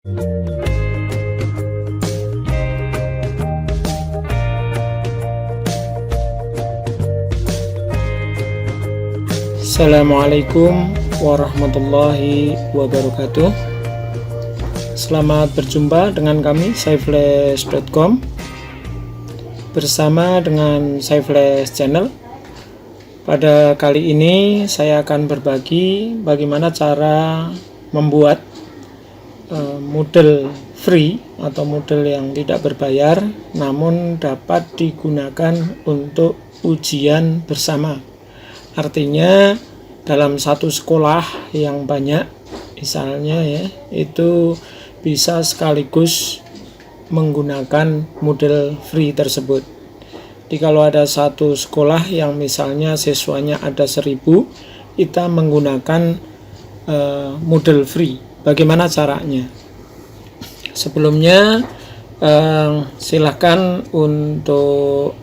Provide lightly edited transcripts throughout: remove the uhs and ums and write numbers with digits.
Assalamualaikum warahmatullahi wabarakatuh. Selamat berjumpa dengan kami Saiflash.com bersama dengan Saiflash Channel. Pada kali ini saya akan berbagi bagaimana cara membuat model free atau model yang tidak berbayar namun dapat digunakan untuk ujian bersama. Artinya dalam satu sekolah yang banyak misalnya ya, itu bisa sekaligus menggunakan model free tersebut. Jadi kalau ada satu sekolah yang misalnya siswanya ada 1000, kita menggunakan model free. Bagaimana caranya? Sebelumnya silahkan untuk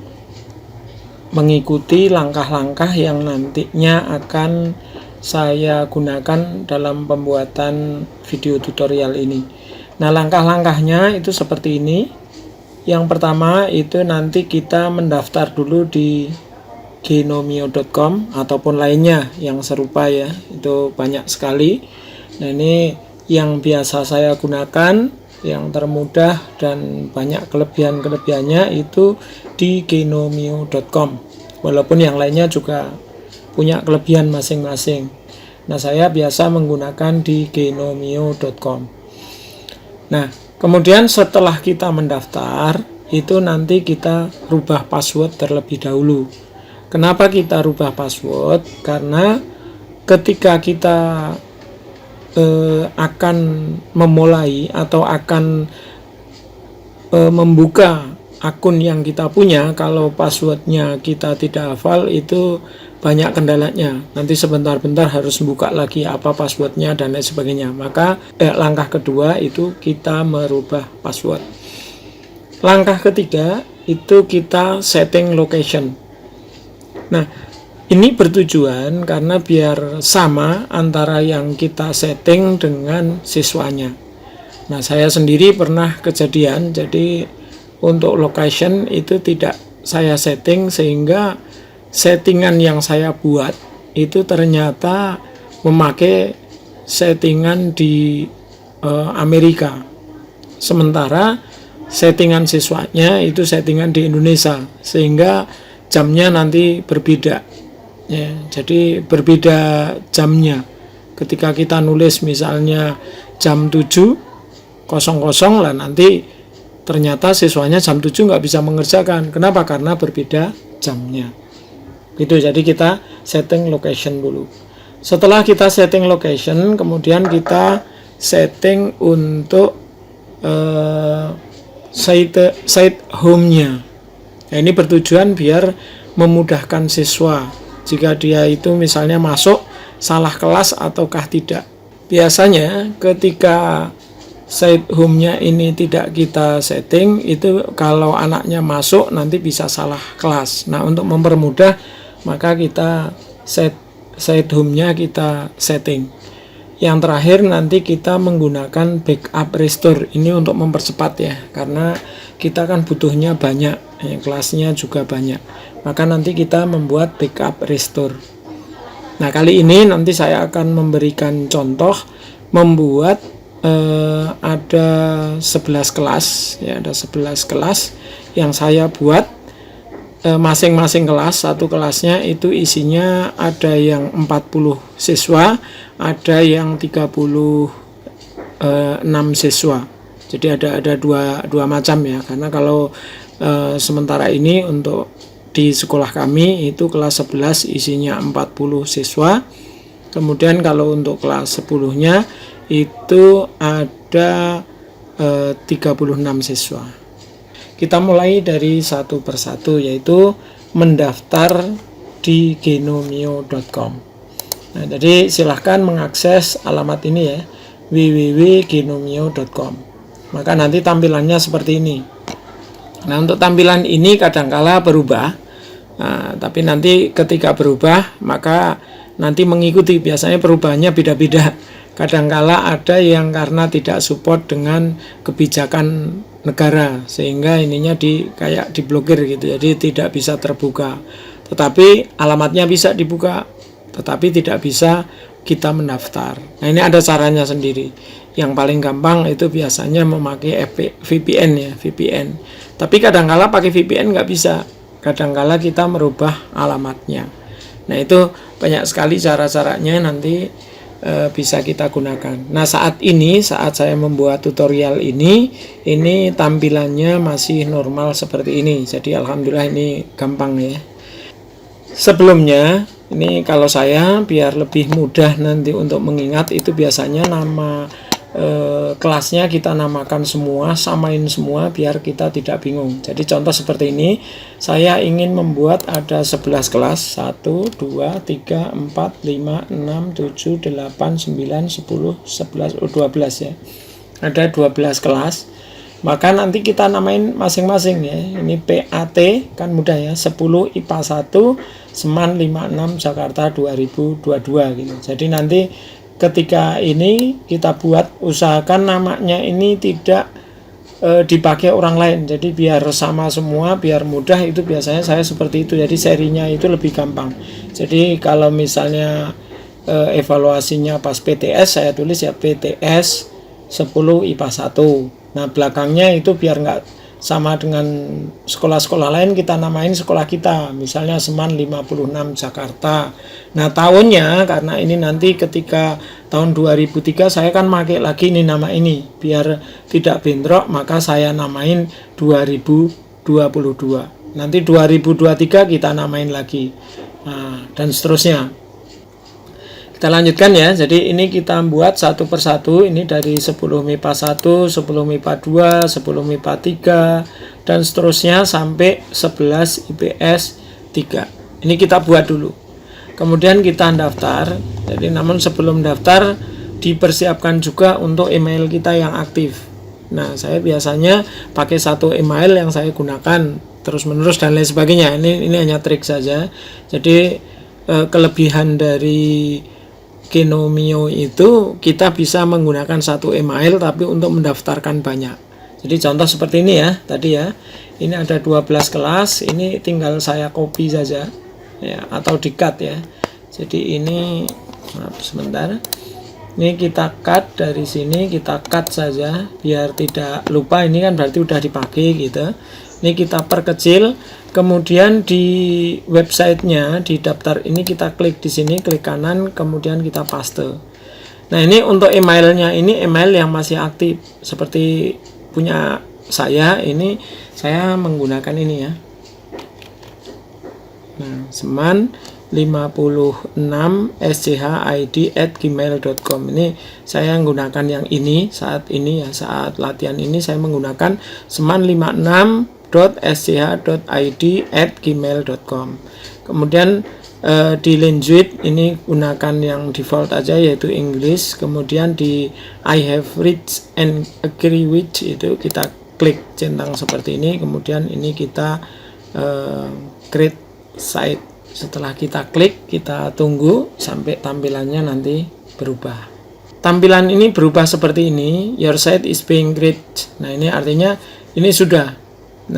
mengikuti langkah-langkah yang nantinya akan saya gunakan dalam pembuatan video tutorial ini. Nah, langkah-langkahnya itu seperti ini. Yang pertama itu nanti kita mendaftar dulu di genomio.com ataupun lainnya yang serupa ya, itu banyak sekali. Nah, ini yang biasa saya gunakan, yang termudah dan banyak kelebihan-kelebihannya itu di genomio.com, walaupun yang lainnya juga punya kelebihan masing-masing. Nah, saya biasa menggunakan di genomio.com. Nah, kemudian setelah kita mendaftar itu nanti kita rubah password terlebih dahulu. Kenapa kita rubah password? Karena ketika kita akan memulai atau akan membuka akun yang kita punya, kalau passwordnya kita tidak hafal itu banyak kendalanya. Nanti sebentar-bentar harus buka lagi apa passwordnya dan lain sebagainya. Maka langkah kedua itu kita merubah password. Langkah ketiga itu kita setting location. Nah, ini bertujuan karena biar sama antara yang kita setting dengan siswanya. Nah, saya sendiri pernah kejadian, jadi untuk location itu tidak saya setting sehingga settingan yang saya buat itu ternyata memakai settingan di Amerika. Sementara settingan siswanya itu settingan di Indonesia, sehingga jamnya nanti berbeda. Ya, jadi berbeda jamnya. Ketika kita nulis misalnya jam 7.00 lah, nanti ternyata siswanya jam 7 nggak bisa mengerjakan. Kenapa? Karena berbeda jamnya. Gitu, jadi kita setting location dulu. Setelah kita setting location, kemudian kita setting untuk site home-nya. Nah, ini bertujuan biar memudahkan siswa jika dia itu misalnya masuk salah kelas ataukah tidak. Biasanya ketika site home-nya ini tidak kita setting, itu kalau anaknya masuk nanti bisa salah kelas. Nah, untuk mempermudah maka kita site home-nya kita setting. Yang terakhir nanti kita menggunakan backup restore. Ini untuk mempercepat ya, karena kita kan butuhnya banyak, kelasnya juga banyak. Maka nanti kita membuat backup restore. Nah, kali ini nanti saya akan memberikan contoh membuat ada 11 kelas ya, ada 11 kelas yang saya buat. Masing-masing kelas, satu kelasnya itu isinya ada yang 40 siswa, ada yang 36 siswa. Jadi ada dua macam ya, karena kalau sementara ini untuk di sekolah kami itu kelas 11 isinya 40 siswa. Kemudian kalau untuk kelas 10-nya itu ada 36 siswa. Kita mulai dari satu persatu, yaitu mendaftar di genomio.com. Nah, jadi silahkan mengakses alamat ini ya, www.genomio.com. Maka nanti tampilannya seperti ini. Nah, untuk tampilan ini kadangkala berubah. Nah, tapi nanti ketika berubah maka nanti mengikuti, biasanya perubahannya beda-beda. Kadangkala ada yang karena tidak support dengan kebijakan negara sehingga ininya kayak diblokir gitu, jadi tidak bisa terbuka. Tetapi alamatnya bisa dibuka, tetapi tidak bisa kita mendaftar. Nah, ini ada caranya sendiri. Yang paling gampang itu biasanya memakai VPN ya, VPN. Tapi kadangkala pakai VPN nggak bisa. Kadangkala kita merubah alamatnya. Nah, itu banyak sekali cara-caranya nanti bisa kita gunakan. Nah, saat saya membuat tutorial ini tampilannya masih normal seperti ini. Jadi alhamdulillah ini gampang ya. Sebelumnya ini kalau saya biar lebih mudah nanti untuk mengingat, itu biasanya nama kelasnya kita namakan semua, samain semua biar kita tidak bingung. Jadi contoh seperti ini, saya ingin membuat ada 11 kelas, 1, 2, 3, 4, 5, 6, 7, 8, 9, 10, 11, 12 ya. Ada 12 kelas. Maka nanti kita namain masing-masing ya. Ini PAT kan mudah ya, 10 IPA 1 Seman 56 Jakarta 2022 gitu. Jadi nanti ketika ini kita buat, usahakan namanya ini tidak dipakai orang lain, jadi biar sama semua, biar mudah. Itu biasanya saya seperti itu, jadi serinya itu lebih gampang. Jadi kalau misalnya evaluasinya pas PTS, saya tulis ya PTS 10 IPA 1. Nah, belakangnya itu biar nggak sama dengan sekolah-sekolah lain, kita namain sekolah kita, misalnya Seman 56 Jakarta. Nah, tahunnya karena ini nanti ketika tahun 2003 saya kan pakai lagi ini nama ini biar tidak bentrok, maka saya namain 2022. Nanti 2023 kita namain lagi. Nah, dan seterusnya. Kita lanjutkan ya. Jadi ini kita buat satu persatu. Ini dari 10 MIPA 1, 10 MIPA 2, 10 MIPA 3 dan seterusnya sampai 11 IPS 3. Ini kita buat dulu. Kemudian kita daftar. Jadi namun sebelum daftar dipersiapkan juga untuk email kita yang aktif. Nah, saya biasanya pakai satu email yang saya gunakan terus-menerus dan lain sebagainya. Ini hanya trik saja. Jadi kelebihan dari Genomio itu kita bisa menggunakan satu email tapi untuk mendaftarkan banyak. Jadi contoh seperti ini ya tadi ya. Ini ada 12 kelas, ini tinggal saya copy saja ya, atau di-cut ya. Jadi ini maaf sebentar. Ini kita cut dari sini, kita cut saja biar tidak lupa, ini kan berarti udah dipakai gitu. Ini kita perkecil, kemudian di websitenya, di daftar ini kita klik di sini, klik kanan, kemudian kita paste. Nah, ini untuk emailnya, ini email yang masih aktif seperti punya saya. Ini saya menggunakan ini ya. Nah, Seman 56 schid@gmail.com. Ini saya menggunakan yang ini saat ini ya, saat latihan ini saya menggunakan seman56.sch.id@gmail.com. Kemudian di language ini gunakan yang default aja yaitu English. Kemudian di I have read and agree with itu kita klik centang seperti ini. Kemudian ini kita create site. Setelah kita klik, kita tunggu sampai tampilannya nanti berubah. Tampilan ini berubah seperti ini, your site is being created. Nah, ini artinya ini sudah.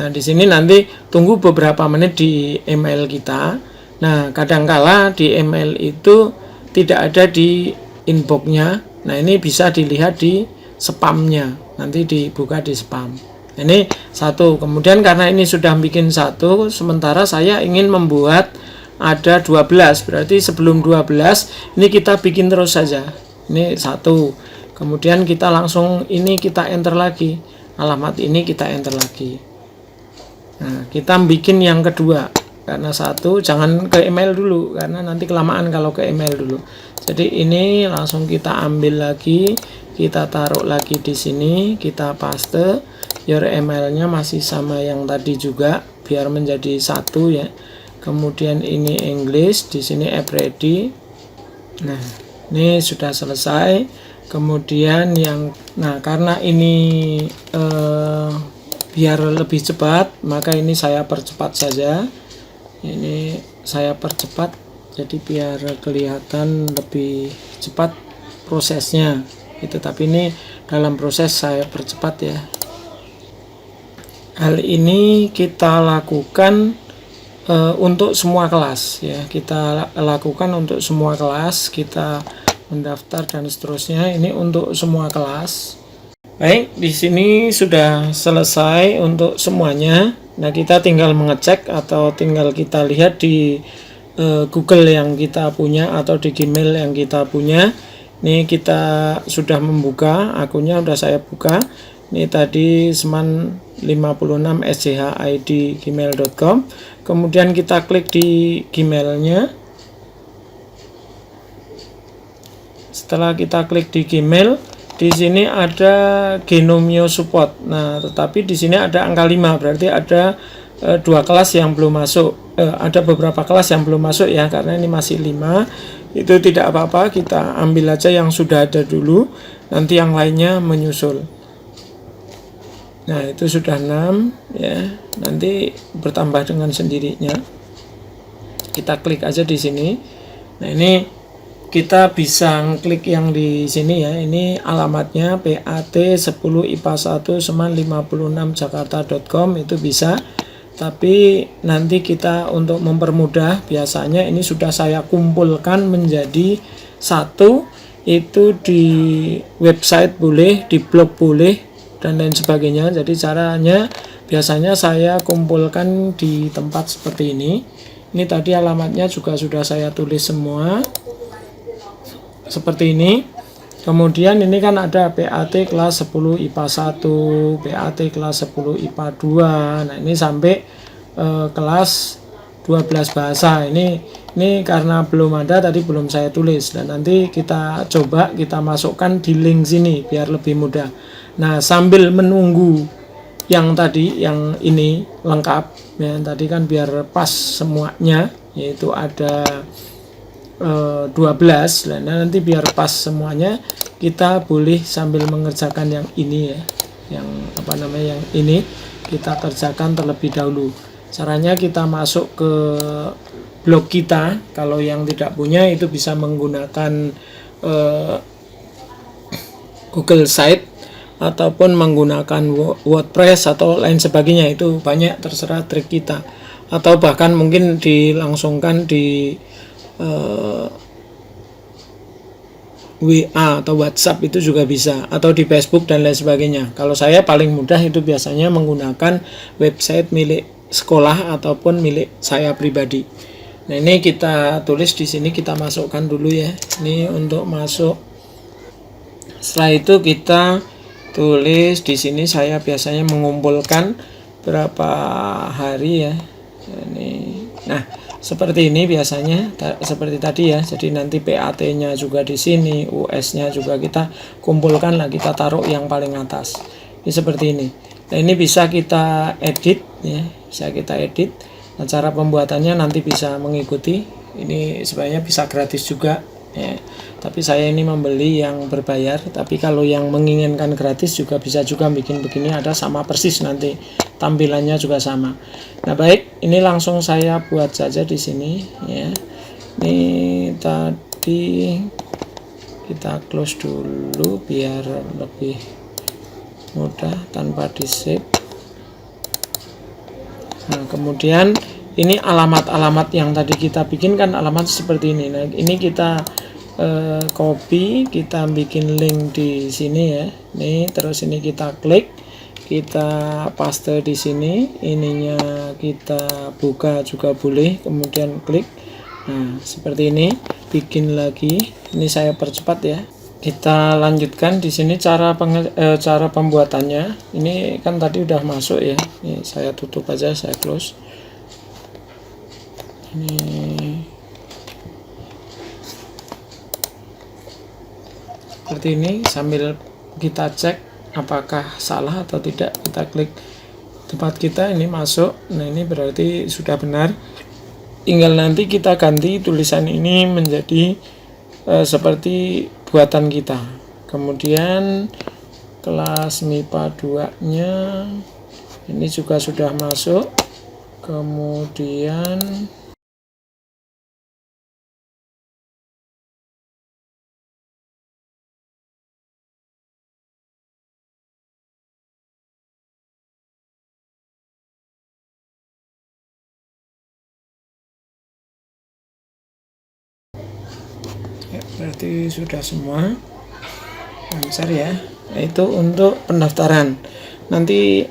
Nah, di sini nanti tunggu beberapa menit di email kita. Nah, kadangkala di email itu tidak ada di inbox-nya. Nah, ini bisa dilihat di spam-nya. Nanti dibuka di spam. Ini satu. Kemudian karena ini sudah bikin satu, sementara saya ingin membuat ada 12, berarti sebelum 12 ini kita bikin terus saja. Ini satu. Kemudian kita langsung ini kita enter lagi. Alamat ini kita enter lagi. Nah, kita bikin yang kedua. Karena satu, jangan ke email dulu karena nanti kelamaan kalau ke email dulu. Jadi ini langsung kita ambil lagi, kita taruh lagi di sini, kita paste. Your emailnya masih sama yang tadi juga biar menjadi satu ya. Kemudian ini English, di sini app ready. Nah, ini sudah selesai. Kemudian karena ini biar lebih cepat, maka ini saya percepat saja. Ini saya percepat, jadi biar kelihatan lebih cepat. prosesnya itu, tapi ini dalam proses saya percepat ya. Hal ini kita lakukan untuk semua kelas ya, kita lakukan untuk semua kelas, kita mendaftar dan seterusnya, ini untuk semua kelas. Baik, di sini sudah selesai untuk semuanya. Nah, kita tinggal mengecek atau tinggal kita lihat di Google yang kita punya atau di Gmail yang kita punya. Ini kita sudah membuka akunnya, sudah saya buka. Ini tadi seman56sjhid@gmail.com. Kemudian kita klik di Gmailnya. Setelah kita klik di Gmail, di sini ada Genomio Support. Nah, tetapi di sini ada angka 5, berarti ada 2 kelas yang belum masuk. Ada beberapa kelas yang belum masuk ya, karena ini masih 5. Itu tidak apa-apa, kita ambil aja yang sudah ada dulu, nanti yang lainnya menyusul. Nah, itu sudah 6 ya, nanti bertambah dengan sendirinya. Kita klik aja di sini. Nah, ini kita bisa klik yang di sini ya, ini alamatnya pat10ipa1seman56jakarta.com, itu bisa. Tapi nanti kita untuk mempermudah, biasanya ini sudah saya kumpulkan menjadi satu, itu di website boleh, di blog boleh, dan lain sebagainya. Jadi caranya biasanya saya kumpulkan di tempat seperti ini. Ini tadi alamatnya juga sudah saya tulis semua seperti ini. Kemudian ini kan ada PAT kelas 10 IPA 1, PAT kelas 10 IPA 2. Nah, ini sampai kelas 12 bahasa. Ini karena belum ada tadi, belum saya tulis, dan nanti kita coba kita masukkan di link sini biar lebih mudah. Nah, sambil menunggu yang tadi, yang ini lengkap ya, tadi kan biar pas semuanya, yaitu ada 12. Nah, nanti biar pas semuanya, kita boleh sambil mengerjakan yang ini ya, yang apa namanya, yang ini kita kerjakan terlebih dahulu. Caranya kita masuk ke blog kita, kalau yang tidak punya itu bisa menggunakan Google Site ataupun menggunakan WordPress atau lain sebagainya, itu banyak, terserah trik kita. Atau bahkan mungkin dilangsungkan di WA atau WhatsApp itu juga bisa, atau di Facebook dan lain sebagainya. Kalau saya paling mudah itu biasanya menggunakan website milik sekolah ataupun milik saya pribadi. Nah, ini kita tulis di sini, kita masukkan dulu ya. Ini untuk masuk. Setelah itu kita tulis di sini, saya biasanya mengumpulkan berapa hari ya. Nah, seperti ini biasanya, seperti tadi ya. Jadi nanti PAT-nya juga di sini, US-nya juga kita kumpulkan lah, kita taruh yang paling atas. Ini seperti ini. Nah, ini bisa kita edit ya, bisa kita edit. Nah, cara pembuatannya nanti bisa mengikuti. Ini sebenarnya bisa gratis juga ya. Tapi saya ini membeli yang berbayar. Tapi kalau yang menginginkan gratis juga bisa juga bikin begini, ada sama persis nanti tampilannya juga sama. Nah, baik, ini langsung saya buat saja di sini ya. Ini tadi kita close dulu biar lebih mudah tanpa di save. Nah, kemudian ini alamat-alamat yang tadi kita bikin kan alamat seperti ini. Nah, ini kita copy, kita bikin link di sini ya. Nih, terus ini kita klik, kita paste di sini, ininya kita buka juga boleh, kemudian klik. Nah, seperti ini, bikin lagi. Ini saya percepat ya. Kita lanjutkan di sini cara pembuatannya. Ini kan tadi udah masuk ya. Ini saya tutup aja, saya close. Ini seperti ini, sambil kita cek apakah salah atau tidak, kita klik tempat kita, ini masuk. Nah, ini berarti sudah benar. Tinggal nanti kita ganti tulisan ini menjadi seperti buatan kita. Kemudian kelas MIPA 2 nya ini juga sudah masuk. Kemudian Berarti sudah semua lancar ya. Nah, itu untuk pendaftaran. Nanti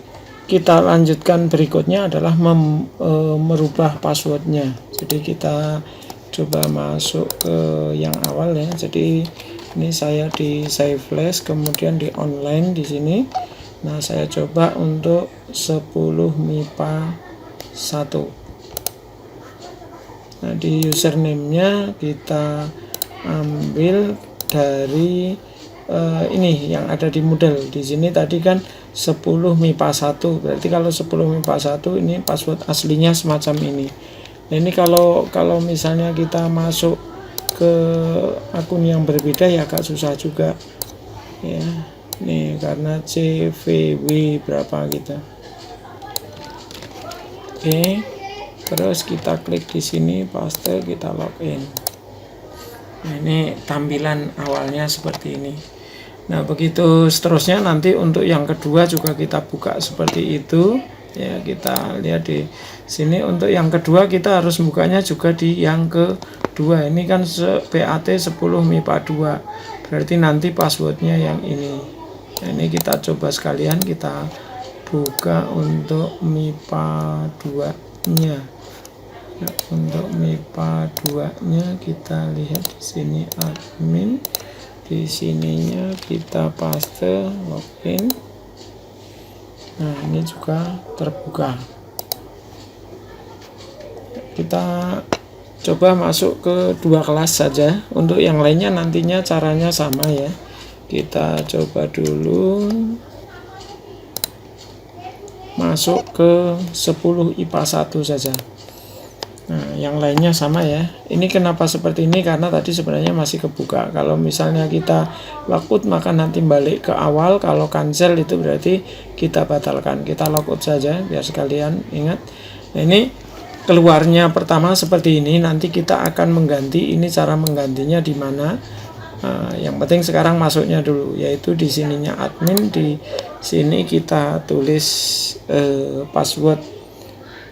kita lanjutkan berikutnya adalah merubah passwordnya. Jadi kita coba masuk ke yang awal ya. Jadi ini saya di save flash, kemudian di online di sini. Nah, saya coba untuk 10 MIPA 1. Nah, di username-nya kita ambil dari ini yang ada di model. Di sini tadi kan 10 MIPA 1. Berarti kalau 10 MIPA 1 ini password aslinya semacam ini. Nah, ini kalau misalnya kita masuk ke akun yang berbeda ya agak susah juga ya. Nih karena CVW berapa kita. Oke. Terus kita klik di sini, paste, kita login. Nah, ini tampilan awalnya seperti ini. Nah, begitu seterusnya nanti untuk yang kedua juga kita buka seperti itu. Ya, kita lihat di sini untuk yang kedua kita harus bukanya juga di yang kedua. Ini kan PAT 10 MIPA 2. Berarti nanti passwordnya yang ini. Nah, ini kita coba sekalian kita buka untuk MIPA 2-nya. Nah, untuk MIPA 2-nya kita lihat di sini admin. Di sininya kita paste login. Nah, ini juga terbuka. Kita coba masuk ke 2 kelas saja. Untuk yang lainnya nantinya caranya sama ya. Kita coba dulu masuk ke 10 IPA 1 saja. Nah, yang lainnya sama ya. Ini kenapa seperti ini? Karena tadi sebenarnya masih kebuka. Kalau misalnya kita logout maka nanti balik ke awal. Kalau cancel itu berarti kita batalkan. Kita logout saja biar sekalian ingat. Nah, ini keluarnya pertama seperti ini. Nanti kita akan mengganti. Ini cara menggantinya di mana? Nah, yang penting sekarang masuknya dulu, yaitu di sininya admin. Di sini kita tulis password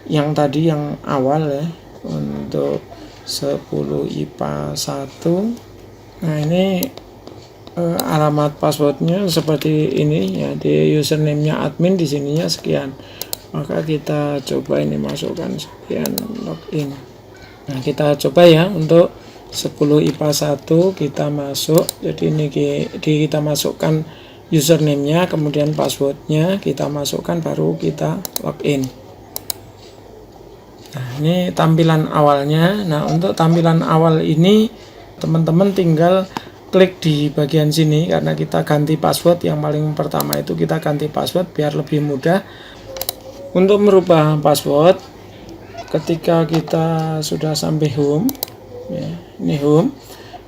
yang tadi yang awal ya. Untuk 10 IPA 1. Nah, ini alamat passwordnya seperti ini ya. Di username-nya admin, di sininya sekian. Maka kita coba ini masukkan sekian, login. Nah, kita coba ya untuk 10 IPA 1 kita masuk. Jadi ini kita masukkan username-nya, kemudian passwordnya kita masukkan, baru kita login. Nah, ini tampilan awalnya. Nah, untuk tampilan awal ini teman-teman tinggal klik di bagian sini karena kita ganti password. Yang paling pertama itu kita ganti password biar lebih mudah. Untuk merubah password, ketika kita sudah sampai home ya, ini home.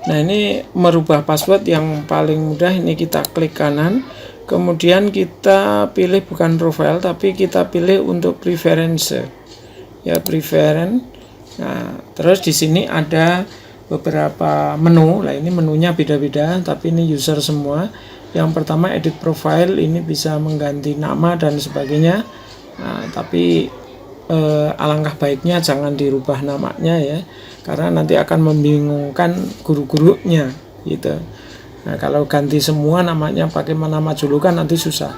Nah, ini merubah password yang paling mudah, ini kita klik kanan, kemudian kita pilih bukan profile tapi kita pilih untuk preference ya, preference. Nah, terus di sini ada beberapa menu. Nah, ini menunya beda-beda tapi ini user semua. Yang pertama edit profile, ini bisa mengganti nama dan sebagainya. Nah, tapi alangkah baiknya jangan dirubah namanya ya, karena nanti akan membingungkan guru-gurunya gitu. Nah, kalau ganti semua namanya pakai nama julukan nanti susah.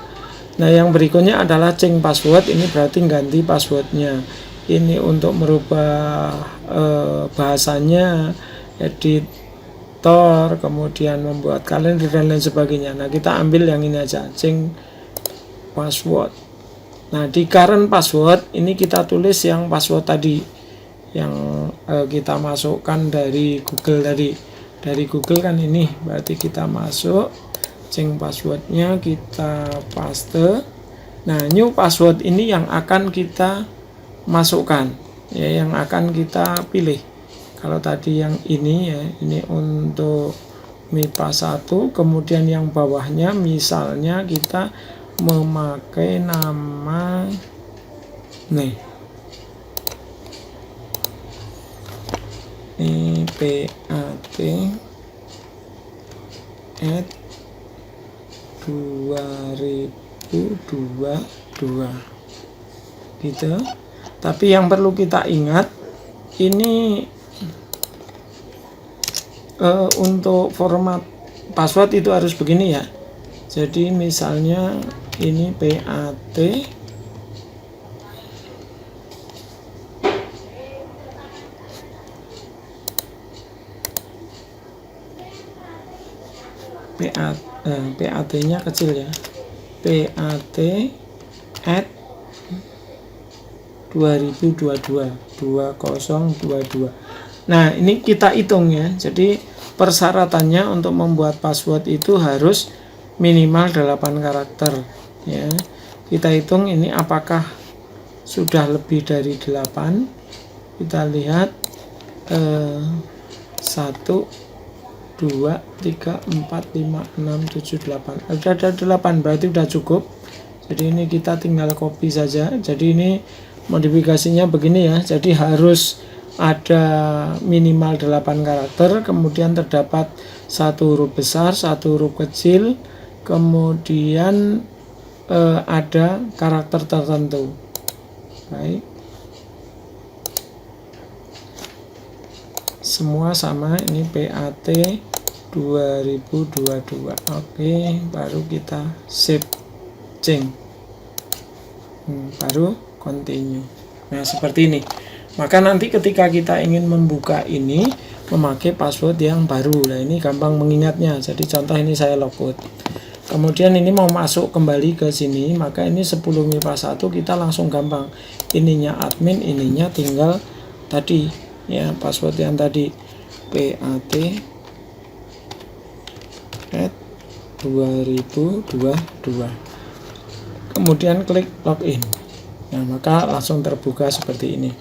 Nah, yang berikutnya adalah change password. Ini berarti ganti passwordnya. Ini untuk merubah bahasanya, editor, kemudian membuat kalender dan lain sebagainya. Nah, kita ambil yang ini aja, change password. Nah, di current password ini kita tulis yang password tadi yang kita masukkan dari Google tadi. Dari Google kan ini, berarti kita masuk, change passwordnya kita paste. Nah, new password ini yang akan kita masukkan ya, yang akan kita pilih. Kalau tadi yang ini ya, ini untuk MIPA 1, kemudian yang bawahnya misalnya kita memakai nama nih, ini PAT at 2022 gitu. Tapi yang perlu kita ingat, ini untuk format password itu harus begini ya. Jadi misalnya ini PAT PAT-nya kecil ya, PAT at 2022. Nah, ini kita hitung ya. Jadi persyaratannya untuk membuat password itu harus minimal 8 karakter ya. Kita hitung ini apakah sudah lebih dari 8. Kita lihat 1 2 3 4 5 6 7 8. Ada 8, berarti sudah cukup. Jadi ini kita tinggal copy saja. Jadi ini modifikasinya begini ya. Jadi harus ada minimal 8 karakter, kemudian terdapat satu huruf besar, satu huruf kecil, kemudian ada karakter tertentu. Baik. Semua sama, ini PAT 2022. Oke, baru kita save change. Baru continue. Nah, seperti ini. Maka nanti ketika kita ingin membuka ini memakai password yang baru. Nah, ini gampang mengingatnya. Jadi contoh ini saya logout. Kemudian ini mau masuk kembali ke sini, maka ini 10 MIPA 1 kita langsung gampang. Ininya admin, ininya tinggal tadi ya, password yang tadi PAT at 2022. Kemudian klik login. Nah, maka langsung terbuka seperti ini.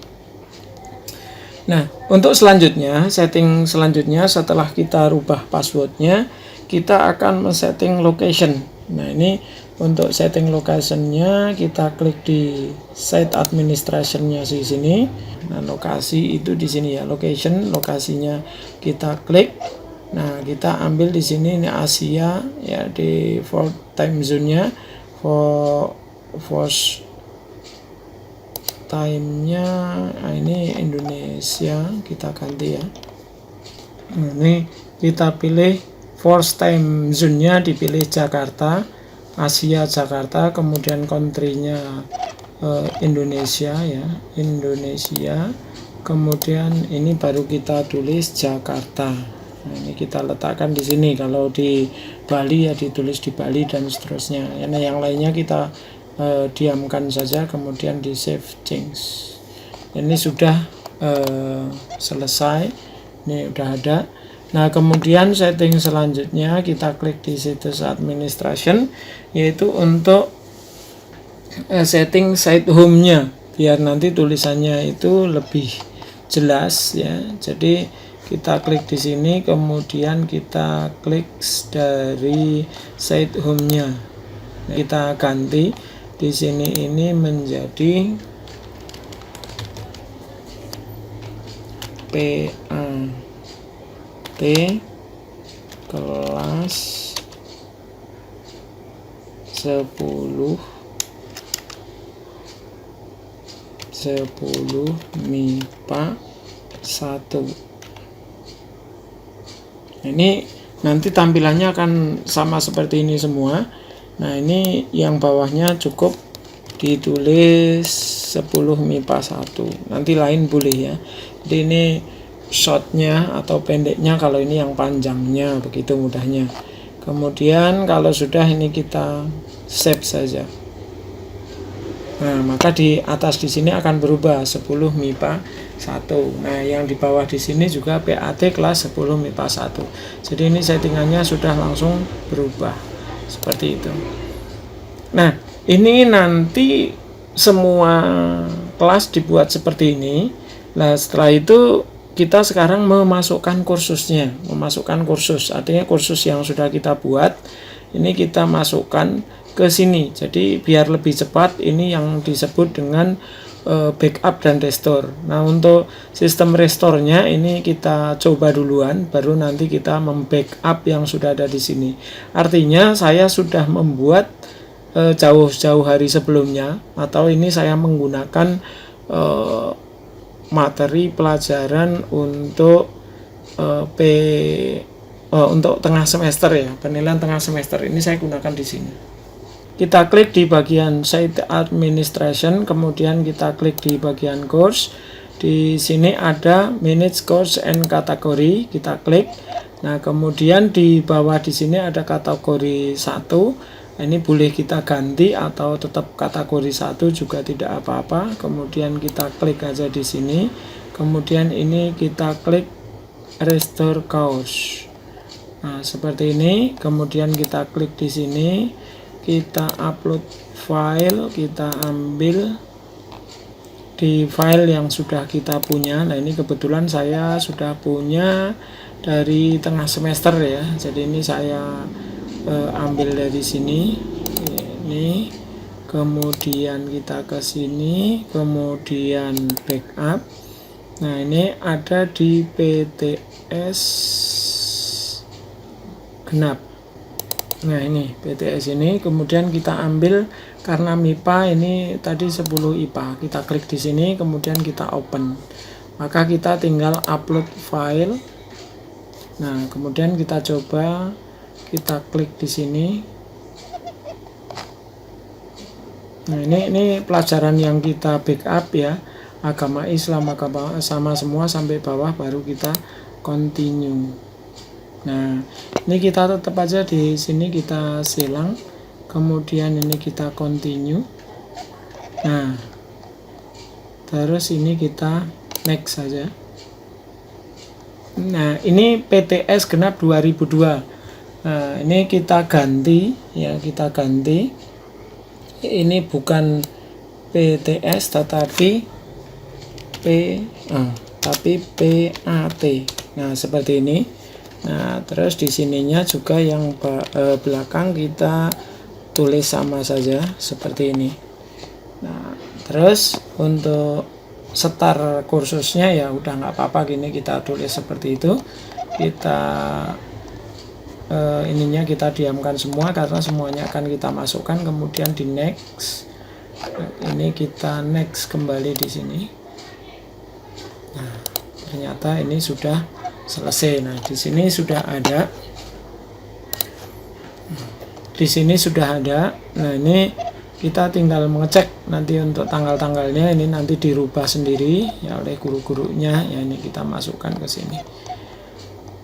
Nah, untuk selanjutnya, setting selanjutnya setelah kita rubah passwordnya, kita akan men-setting location. Nah, ini untuk setting locationnya kita klik di site administration-nya di sini. Nah, lokasi itu di sini ya, location, lokasinya kita klik. Nah, kita ambil di sini ini Asia ya, di default time zone-nya first time-nya ini Indonesia, kita ganti ya. Nah, ini kita pilih first time zone-nya, dipilih Jakarta, Asia Jakarta, kemudian country-nya Indonesia ya, Indonesia, kemudian ini baru kita tulis Jakarta. Nah, ini kita letakkan di sini. Kalau di Bali ya ditulis di Bali dan seterusnya. Nah, yang lainnya kita diamkan saja, kemudian di save change. Ini sudah selesai, ini udah ada. Nah, kemudian setting selanjutnya kita klik di situs administration, yaitu untuk setting site home-nya biar nanti tulisannya itu lebih jelas ya. Jadi kita klik di sini, kemudian kita klik dari site home-nya. Nah, kita ganti di sini ini menjadi PAT kelas 10 MIPA 1. Ini nanti tampilannya akan sama seperti ini semua. Nah, ini yang bawahnya cukup ditulis 10 MIPA 1. Nanti lain boleh ya. Jadi ini shortnya atau pendeknya, kalau ini yang panjangnya, begitu mudahnya. Kemudian kalau sudah ini kita save saja. Nah, maka di atas di sini akan berubah 10 MIPA 1. Nah, yang di bawah di sini juga PAT kelas 10 MIPA 1. Jadi ini settingannya sudah langsung berubah seperti itu. Nah, ini nanti semua kelas dibuat seperti ini. Nah, setelah itu kita sekarang memasukkan kursusnya, memasukkan kursus, artinya kursus yang sudah kita buat ini kita masukkan ke sini. Jadi biar lebih cepat, ini yang disebut dengan backup dan restore. Nah, untuk sistem restore-nya ini kita coba duluan, baru nanti kita membackup yang sudah ada di sini. Artinya saya sudah membuat jauh-jauh hari sebelumnya, atau ini saya menggunakan materi pelajaran untuk P untuk tengah semester ya, penilaian tengah semester ini saya gunakan di sini. Kita klik di bagian Site Administration, kemudian kita klik di bagian Course. Di sini ada Manage Course and Category, kita klik. Nah, kemudian di bawah di sini ada kategori 1. Ini boleh kita ganti atau tetap kategori 1 juga tidak apa-apa. Kemudian kita klik aja di sini. Kemudian ini kita klik Restore Course. Nah, seperti ini. Kemudian kita klik di sini. Kita upload file, kita ambil di file yang sudah kita punya. Nah, ini kebetulan saya sudah punya dari tengah semester ya. Jadi ini saya ambil dari sini. Ini kemudian kita ke sini, kemudian backup. Nah, ini ada di PTS genap. Nah, ini PTS ini, kemudian kita ambil karena MIPA ini tadi 10 IPA. Kita klik di sini, kemudian kita open. Maka kita tinggal upload file. Nah, kemudian kita coba, kita klik di sini. Nah, ini pelajaran yang kita backup ya. Agama Islam, agama sama semua sampai bawah, baru kita continue. Nah, ini kita tetap aja di sini, kita silang, kemudian ini kita continue. Nah, terus ini kita next saja. Nah, ini PTS genap 2002. Nah, ini kita ganti ya, kita ganti. Ini bukan PTS tetapi PAT. Nah, seperti ini. Nah, terus di sininya juga yang belakang kita tulis sama saja seperti ini. Nah, terus untuk start kursusnya ya udah nggak apa-apa, gini kita tulis seperti itu. Kita ininya kita diamkan semua karena semuanya akan kita masukkan, kemudian di next. Ini kita next kembali di sini. Nah, ternyata ini sudah selesai. Nah, di sini sudah ada. Di sini sudah ada. Nah, ini kita tinggal mengecek nanti untuk tanggal-tanggalnya, ini nanti dirubah sendiri ya oleh guru-gurunya. Ya, ini kita masukkan ke sini.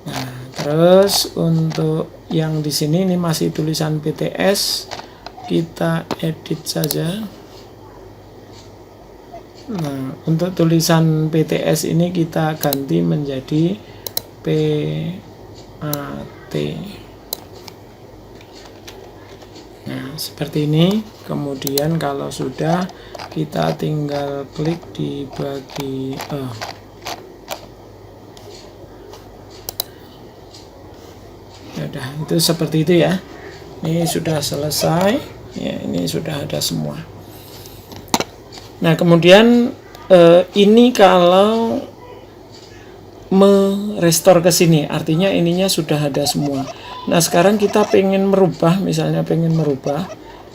Nah, terus untuk yang di sini ini masih tulisan PTS, kita edit saja. Nah, untuk tulisan PTS ini kita ganti menjadi PAT. Nah, seperti ini. Kemudian kalau sudah, kita tinggal klik di udah, itu seperti itu ya. Ini sudah selesai ya, ini sudah ada semua. Nah, kemudian ini kalau merestore ke sini, artinya ininya sudah ada semua. Nah, sekarang kita pengen merubah, misalnya pengen merubah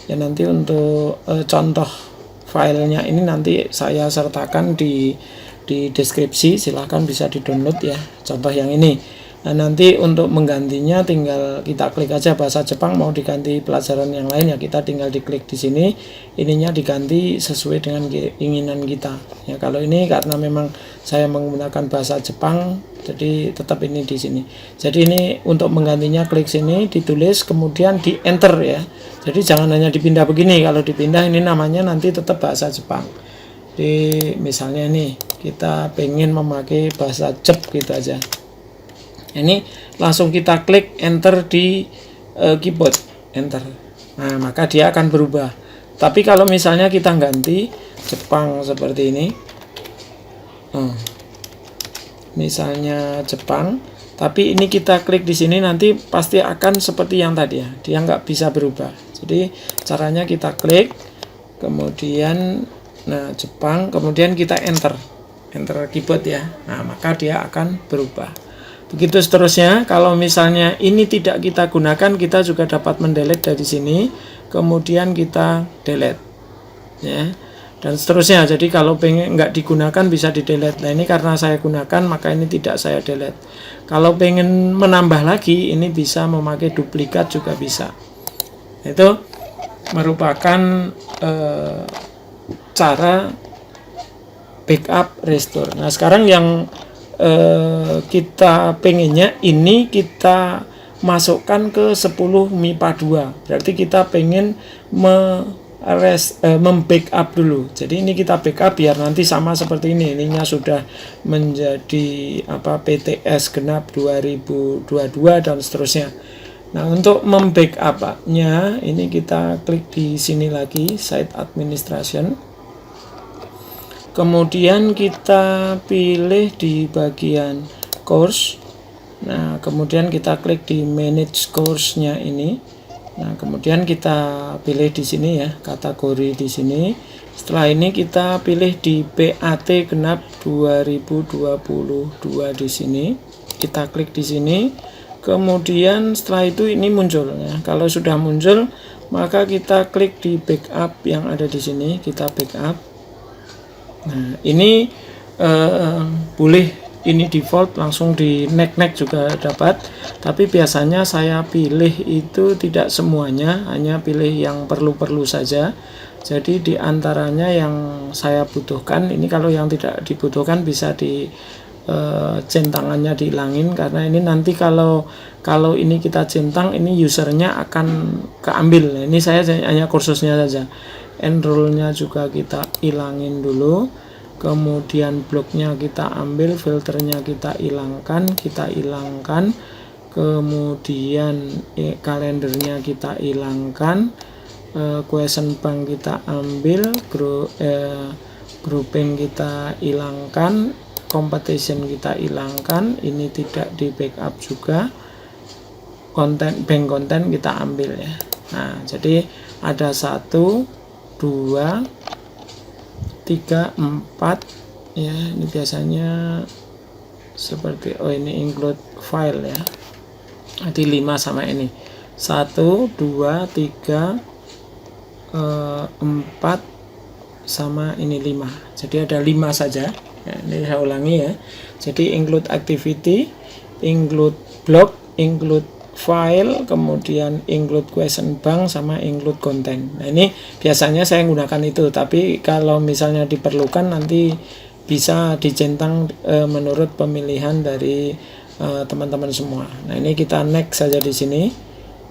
ya, nanti untuk contoh filenya ini nanti saya sertakan di deskripsi, silahkan bisa di download ya contoh yang ini. Nah, nanti untuk menggantinya tinggal kita klik aja bahasa Jepang, mau diganti pelajaran yang lain ya kita tinggal diklik di sini, ininya diganti sesuai dengan keinginan kita. Ya, kalau ini karena memang saya menggunakan bahasa Jepang, jadi tetap ini di sini. Jadi ini untuk menggantinya klik sini, ditulis, kemudian di enter ya. Jadi jangan hanya dipindah begini, kalau dipindah ini namanya nanti tetap bahasa Jepang. Di misalnya nih kita pengen memakai bahasa Jep gitu aja. Ini langsung kita klik enter di keyboard, enter. Nah, maka dia akan berubah. Tapi kalau misalnya kita ganti Jepang seperti ini, misalnya Jepang, tapi ini kita klik di sini, nanti pasti akan seperti yang tadi ya, dia nggak bisa berubah. Jadi caranya kita klik, kemudian nah Jepang, kemudian kita enter keyboard ya. Nah, maka dia akan berubah. Begitu seterusnya. Kalau misalnya ini tidak kita gunakan, kita juga dapat mendelete dari sini, kemudian kita delete ya. dan seterusnya. Jadi kalau pengen nggak digunakan bisa di delete. Nah ini karena saya gunakan maka ini tidak saya delete. Kalau pengen menambah lagi ini bisa memakai duplikat juga bisa. Itu merupakan cara backup restore. Nah sekarang yang kita pengennya ini kita masukkan ke 10 MIPA 2. Berarti kita pengen membackup dulu. Jadi ini kita backup biar nanti sama seperti ini. Ininya sudah menjadi PTS genap 2022 dan seterusnya. Nah, untuk membackupnya ini kita klik di sini lagi, site administration. Kemudian kita pilih di bagian course. Nah, kemudian kita klik di manage course-nya ini. Nah, kemudian kita pilih di sini ya, kategori di sini. Setelah ini kita pilih di PAT genap 2022 di sini. Kita klik di sini. Kemudian setelah itu ini muncul ya. Kalau sudah muncul, maka kita klik di backup yang ada di sini, kita backup. Nah, ini boleh ini default langsung di next juga dapat, tapi biasanya saya pilih itu tidak semuanya, hanya pilih yang perlu-perlu saja. Jadi diantaranya yang saya butuhkan, ini kalau yang tidak dibutuhkan bisa di centangannya dihilangin, karena ini nanti kalau ini kita centang ini usernya akan keambil. Nah, ini saya hanya kursusnya saja. Enroll-nya juga kita hilangin dulu, kemudian bloknya kita ambil, filternya kita hilangkan, kemudian kalendernya kita hilangkan, question bank kita ambil, grouping kita hilangkan, competition kita hilangkan, ini tidak di backup juga, bank konten kita ambil ya. Nah, jadi ada 1, 2, 3, 4 ya, ini biasanya seperti ini include file ya. Nanti 5 sama ini 1, 2, 3, 4 sama ini 5. Jadi ada 5 saja. Ya, ini saya ulangi ya. Jadi include activity, include block, include file, kemudian include question bank, sama include content. Nah ini biasanya saya gunakan itu, tapi kalau misalnya diperlukan nanti bisa dicentang menurut pemilihan dari teman-teman semua. Nah ini kita next saja di sini.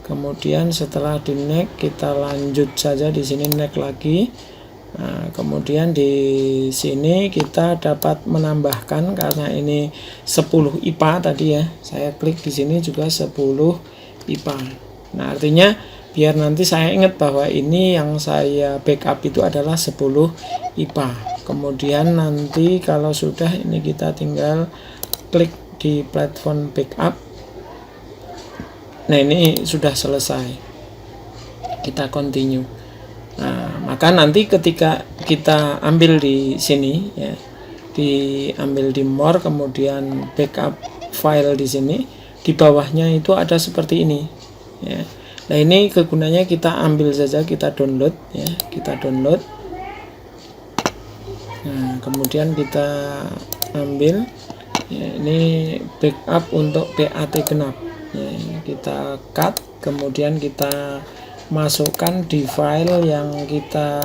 Kemudian setelah di next kita lanjut saja di sini, next lagi. Nah, kemudian di sini kita dapat menambahkan, karena ini 10 IPA tadi ya, saya klik di sini juga 10 IPA. Nah, artinya biar nanti saya ingat bahwa ini yang saya backup itu adalah 10 IPA. Kemudian nanti kalau sudah ini kita tinggal klik di platform backup. Nah, ini sudah selesai. Kita continue. Nah, maka nanti ketika kita ambil di sini ya, diambil di more, kemudian backup file di sini, di bawahnya itu ada seperti ini ya. Nah, ini kegunaannya kita ambil saja, kita download ya, kita download. Nah, kemudian kita ambil ya, ini backup untuk PAT genap ya, kita cut, kemudian kita masukkan di file yang kita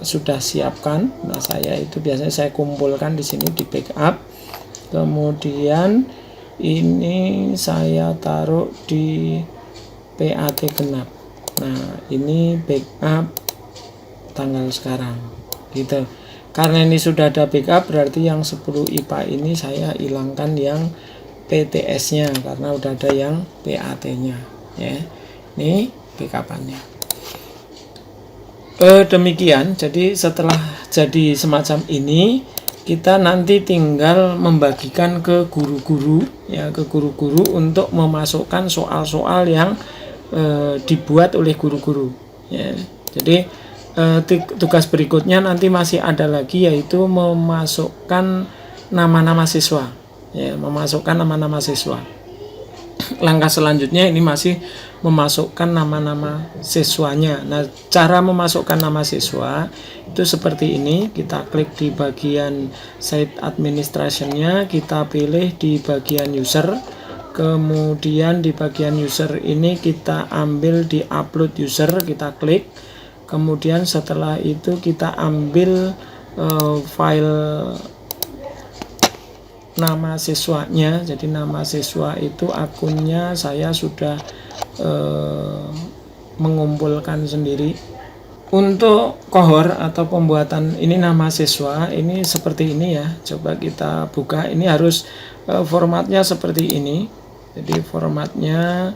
sudah siapkan. Nah, saya itu biasanya saya kumpulkan di sini di backup. Kemudian ini saya taruh di PAT genap. Nah, ini backup tanggal sekarang gitu. Karena ini sudah ada backup, berarti yang 10 IPA ini saya hilangkan yang PTS-nya karena udah ada yang PAT-nya ya. Ini backupannya. Demikian, jadi setelah jadi semacam ini, kita nanti tinggal membagikan ke guru-guru ya, ke guru-guru untuk memasukkan soal-soal yang dibuat oleh guru-guru ya. Jadi tugas berikutnya nanti masih ada lagi, yaitu memasukkan nama-nama siswa ya, memasukkan nama-nama siswa. langkah selanjutnya ini masih memasukkan nama-nama siswanya. Nah, cara memasukkan nama siswa itu seperti ini. Kita klik di bagian site administration-nya, kita pilih di bagian user, kemudian di bagian user ini kita ambil di upload user, kita klik, kemudian setelah itu kita ambil file nama siswanya. Jadi nama siswa itu akunnya saya sudah mengumpulkan sendiri. Untuk kohor atau pembuatan ini nama siswa ini seperti ini ya. Coba kita buka. Ini harus formatnya seperti ini. Jadi formatnya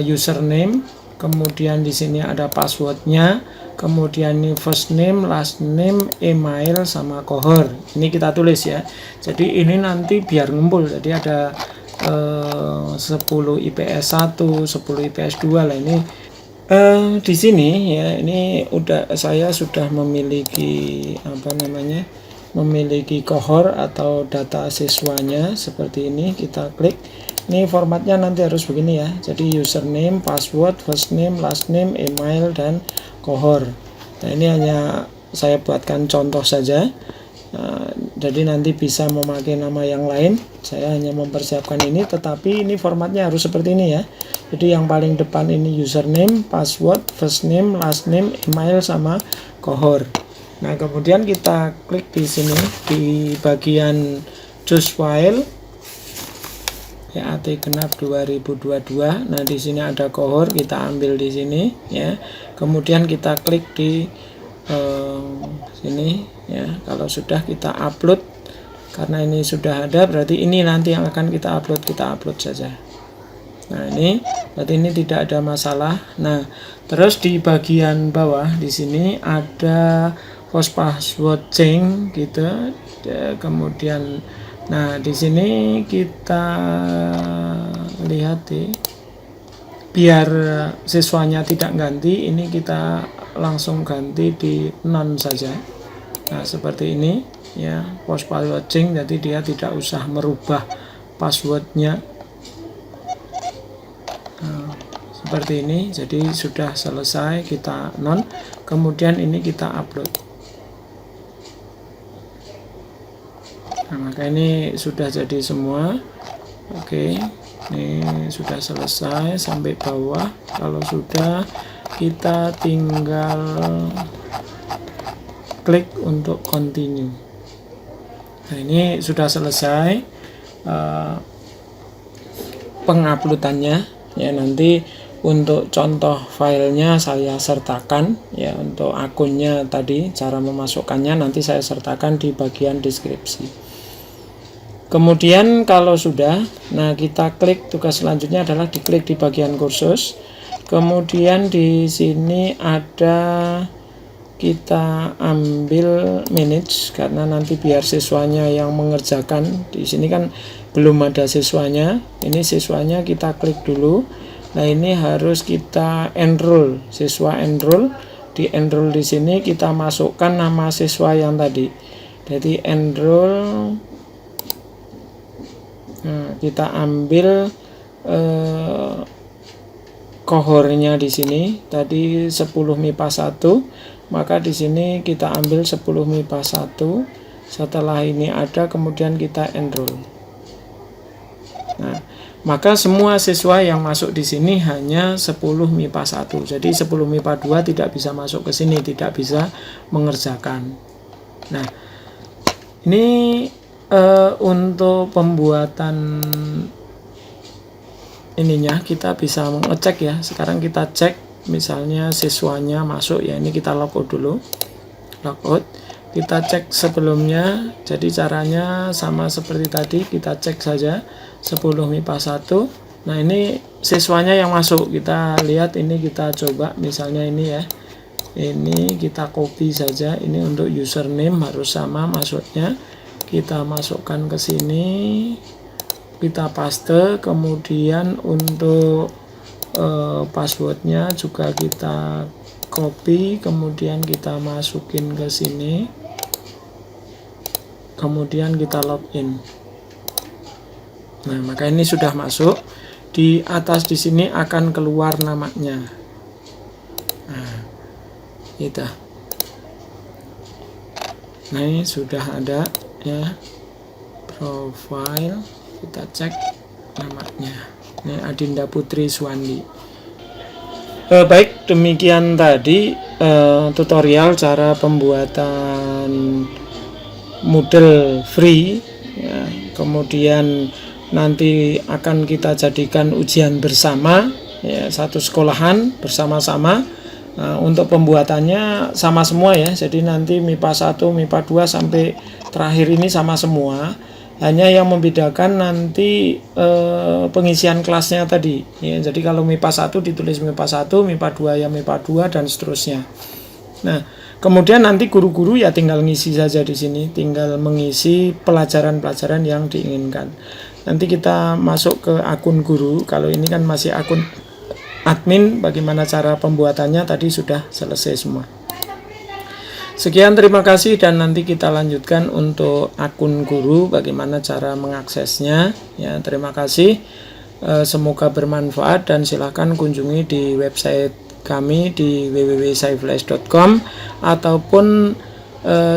username, kemudian di sini ada passwordnya, kemudian ini first name, last name, email, sama kohor. Ini kita tulis ya. Jadi ini nanti biar ngumpul. Jadi ada 10 IPS 1, 10 IPS 2 lah ini. Di sini ya, ini saya sudah memiliki memiliki kohor atau data siswanya seperti ini. Kita klik. Ini formatnya nanti harus begini ya. Jadi username, password, first name, last name, email, dan kohor. Nah, ini hanya saya buatkan contoh saja. Jadi nanti bisa memakai nama yang lain. Saya hanya mempersiapkan ini, tetapi ini formatnya harus seperti ini ya. Jadi yang paling depan ini username, password, first name, last name, email, sama kohor. Nah, kemudian kita klik di sini di bagian choose file. AT genap 2022. Nah, di sini ada kohor, kita ambil di sini ya. Kemudian kita klik di sini ya. Kalau sudah kita upload, karena ini sudah ada, berarti ini nanti yang akan kita upload saja. Nah, ini berarti ini tidak ada masalah. Nah, terus di bagian bawah di sini ada post password change gitu. Kemudian nah, di sini kita lihat biar siswanya tidak ganti, ini kita langsung ganti di none saja. Nah, seperti ini ya, post password change, jadi dia tidak usah merubah passwordnya. Nah, seperti ini, jadi sudah selesai, kita none, kemudian ini kita upload. Nah, maka ini sudah jadi semua. Oke, ini sudah selesai sampai bawah. Kalau sudah, kita tinggal klik untuk continue. Nah, ini sudah selesai penguploadannya ya. Nanti untuk contoh filenya saya sertakan ya. Untuk akunnya tadi, cara memasukkannya nanti saya sertakan di bagian deskripsi. Kemudian kalau sudah, nah kita klik, tugas selanjutnya adalah diklik di bagian kursus. Kemudian di sini ada, kita ambil manage, karena nanti biar siswanya yang mengerjakan. Di sini kan belum ada siswanya. Ini siswanya kita klik dulu. Nah, ini harus kita enroll, siswa enroll. Di enroll di sini kita masukkan nama siswa yang tadi. Jadi enroll. Nah, kita ambil kohornya di sini. Tadi 10 MIPA 1, maka di sini kita ambil 10 MIPA 1. Setelah ini ada, kemudian kita enroll. Nah, maka semua siswa yang masuk di sini hanya 10 MIPA 1. Jadi 10 MIPA 2 tidak bisa masuk ke sini, tidak bisa mengerjakan. Nah, ini untuk pembuatan ininya kita bisa mengecek ya. Sekarang kita cek, misalnya siswanya masuk ya. Ini kita logout dulu, logout. Kita cek sebelumnya. Jadi caranya sama seperti tadi, kita cek saja 10 MIPA 1. Nah, ini siswanya yang masuk. Kita lihat, ini kita coba misalnya ini ya. Ini kita copy saja. Ini untuk username harus sama maksudnya. Kita masukkan ke sini, kita paste. Kemudian untuk passwordnya juga kita copy, kemudian kita masukin ke sini, kemudian kita login. Nah, maka ini sudah masuk. di atas di sini akan keluar namanya. Nah, itu. Nah, ini sudah ada ya, profile, kita cek namanya. Ini Adinda Putri Suwandi. Baik, demikian tadi tutorial cara pembuatan Moodle free ya. Kemudian nanti akan kita jadikan ujian bersama ya, satu sekolahan bersama-sama. Untuk pembuatannya sama semua ya, jadi nanti MIPA 1, MIPA 2 sampai terakhir ini sama semua. Hanya yang membedakan nanti pengisian kelasnya tadi ya. Jadi kalau MIPA 1 ditulis MIPA 1, MIPA 2 ya MIPA 2 dan seterusnya. Nah, kemudian nanti guru-guru ya tinggal ngisi saja di sini, tinggal mengisi pelajaran-pelajaran yang diinginkan. Nanti kita masuk ke akun guru. Kalau ini kan masih akun admin, bagaimana cara pembuatannya tadi sudah selesai semua. Sekian, terima kasih, dan nanti kita lanjutkan untuk akun guru bagaimana cara mengaksesnya ya. Terima kasih, semoga bermanfaat, dan silakan kunjungi di website kami di www.saiflash.com ataupun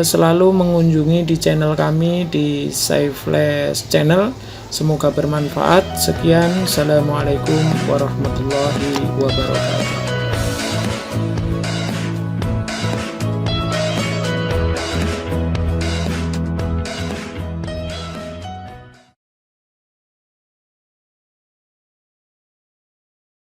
selalu mengunjungi di channel kami di Saiflash Channel. Semoga bermanfaat. Sekian, assalamualaikum warahmatullahi wabarakatuh.